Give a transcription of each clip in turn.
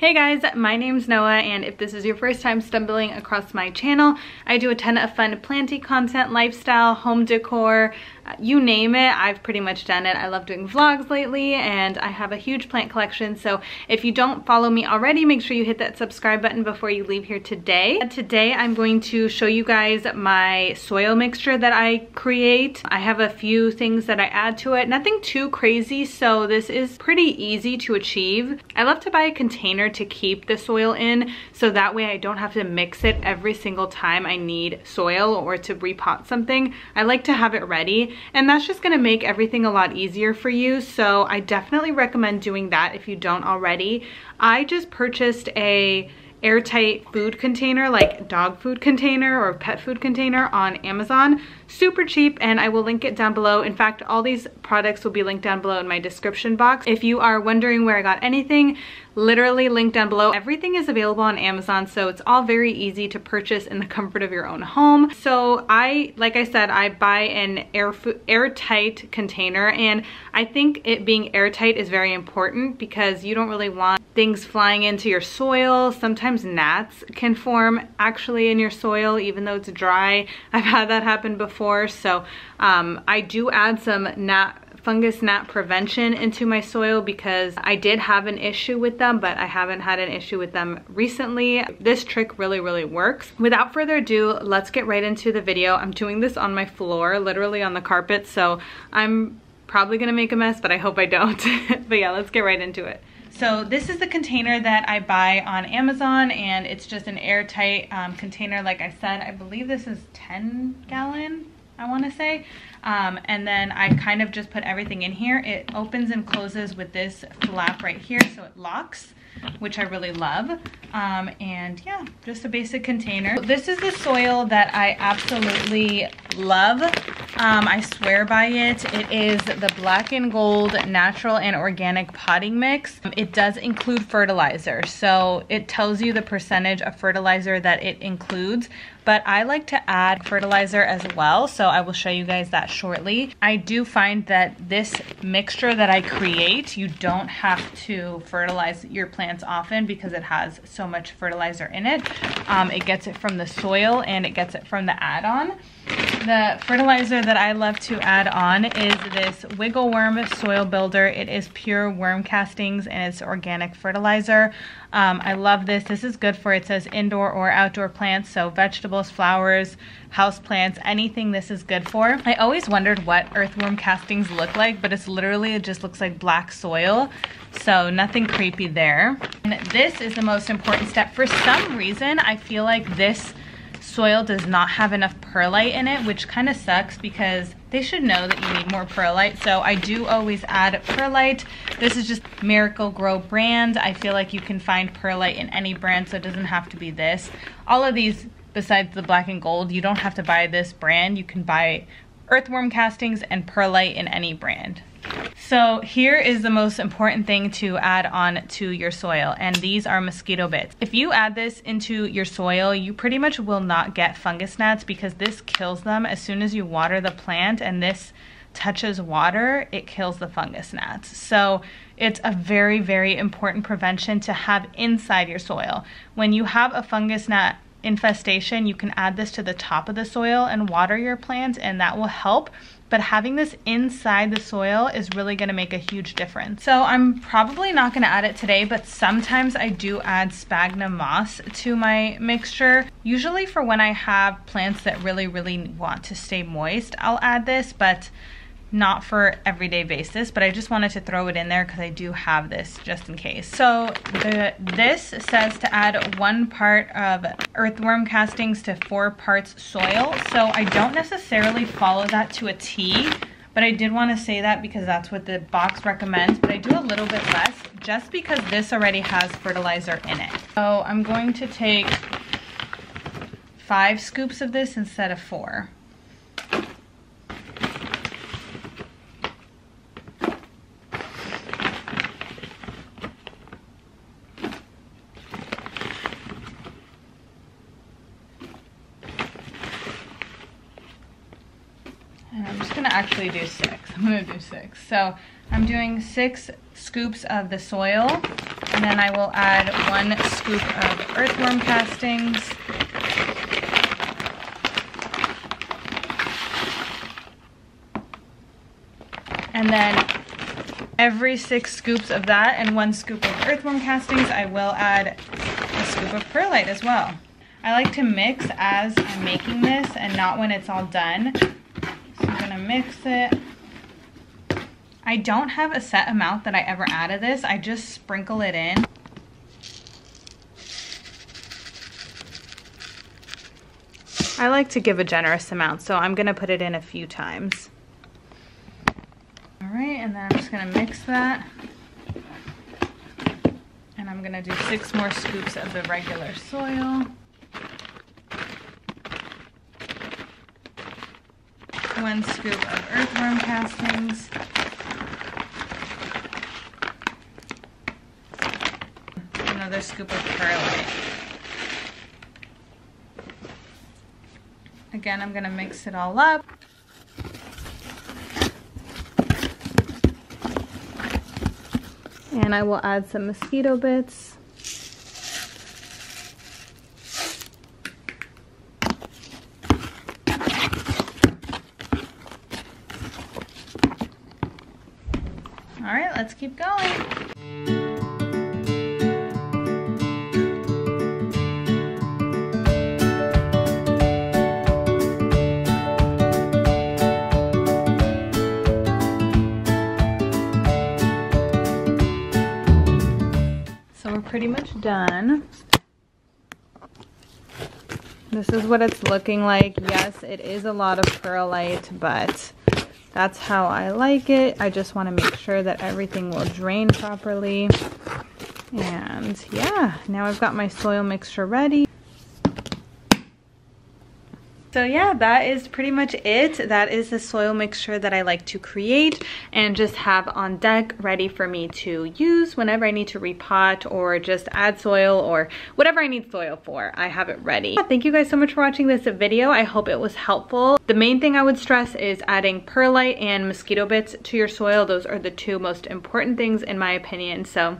Hey guys, my name's Noah, and if this is your first time stumbling across my channel, I do a ton of fun planty content, lifestyle, home decor, you name it, I've pretty much done it. I love doing vlogs lately, and I have a huge plant collection, so if you don't follow me already, make sure you hit that subscribe button before you leave here today. Today I'm going to show you guys my soil mixture that I create. I have a few things that I add to it, nothing too crazy, so this is pretty easy to achieve. I love to buy a container to keep the soil in, so that way I don't have to mix it every single time I need soil or to repot something. I like to have it ready, and that's just gonna make everything a lot easier for you, so I definitely recommend doing that if you don't already. I just purchased a airtight food container, like dog food container or pet food container, on Amazon. Super cheap, and I will link it down below. In fact, all these products will be linked down below in my description box. If you are wondering where I got anything, literally linked down below. Everything is available on Amazon, so it's all very easy to purchase in the comfort of your own home. So like I said, I buy an airtight container, and I think it being airtight is very important because you don't really want things flying into your soil. Sometimes gnats can form actually in your soil even though it's dry. I've had that happen before, so I do add some fungus gnat prevention into my soil because I did have an issue with them, but I haven't had an issue with them recently. This trick really works. Without further ado, let's get right into the video. I'm doing this on my floor, literally on the carpet, so I'm probably gonna make a mess, but I hope I don't. But yeah, let's get right into it. So this is the container that I buy on Amazon, and it's just an airtight container. Like I said, I believe this is 10 gallon, I want to say. And then I kind of just put everything in here. It opens and closes with this flap right here, so it locks, which I really love. And yeah, just a basic container. This is the soil that I absolutely love. I swear by it. It is the Black and Gold Natural and Organic Potting Mix. It does include fertilizer, so it tells you the percentage of fertilizer that it includes, but I like to add fertilizer as well, so I will show you guys that shortly. I do find that this mixture that I create, you don't have to fertilize your plants often because it has so much fertilizer in it. It gets it from the soil and it gets it from the add-on. The fertilizer that I love to add on is this Wiggle Worm Soil Builder. It is pure worm castings and it's organic fertilizer. I love this. This is good for, it says indoor or outdoor plants, so vegetables, flowers, house plants, anything this is good for. I always wondered what earthworm castings look like, but it's literally, it just looks like black soil, so nothing creepy there. And this is the most important step. For some reason, I feel like this soil does not have enough perlite in it, which kind of sucks because they should know that you need more perlite. So I do always add perlite. This is just Miracle Grow brand. I feel like you can find perlite in any brand, so it doesn't have to be this. All of these, besides the Black and Gold, you don't have to buy this brand. You can buy earthworm castings and perlite in any brand. So here is the most important thing to add on to your soil, and these are mosquito bits. If you add this into your soil, you pretty much will not get fungus gnats because this kills them as soon as you water the plant, and this touches water, it kills the fungus gnats. So it's a very important prevention to have inside your soil. When you have a fungus gnat infestation, you can add this to the top of the soil and water your plants, and that will help. But having this inside the soil is really gonna make a huge difference. So I'm probably not gonna add it today, but sometimes I do add sphagnum moss to my mixture. Usually for when I have plants that really want to stay moist, I'll add this, but not for everyday basis. But I just wanted to throw it in there because I do have this just in case. So this says to add 1 part of earthworm castings to 4 parts soil. So I don't necessarily follow that to a T, but I did want to say that because that's what the box recommends, but I do a little bit less just because this already has fertilizer in it. So I'm going to take 5 scoops of this instead of 4. And I'm just gonna actually do 6. I'm gonna do 6. So I'm doing 6 scoops of the soil, and then I will add 1 scoop of earthworm castings. And then every 6 scoops of that and 1 scoop of earthworm castings, I will add a scoop of perlite as well. I like to mix as I'm making this and not when it's all done. So I'm gonna mix it. I don't have a set amount that I ever add of this. I just sprinkle it in. I like to give a generous amount, so I'm gonna put it in a few times. All right, and then I'm just gonna mix that. And I'm gonna do 6 more scoops of the regular soil. 1 scoop of earthworm castings. Another scoop of perlite. Again, I'm gonna mix it all up. And I will add some mosquito bits. All right, let's keep going. So we're pretty much done. This is what it's looking like. Yes, it is a lot of perlite, but that's how I like it. I just want to make sure that everything will drain properly. And yeah, now I've got my soil mixture ready. So yeah, that is pretty much it. That is the soil mixture that I like to create and just have on deck ready for me to use whenever I need to repot or just add soil or whatever I need soil for. I have it ready. Thank you guys so much for watching this video. I hope it was helpful. The main thing I would stress is adding perlite and mosquito bits to your soil. Those are the 2 most important things in my opinion. So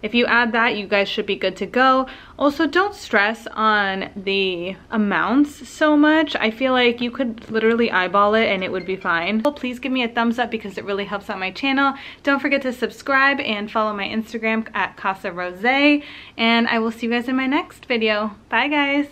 if you add that, you guys should be good to go. Also, don't stress on the amounts so much. I feel like you could literally eyeball it and it would be fine. Please give me a thumbs up because it really helps out my channel. Don't forget to subscribe and follow my Instagram at Rozay. And I will see you guys in my next video. Bye guys.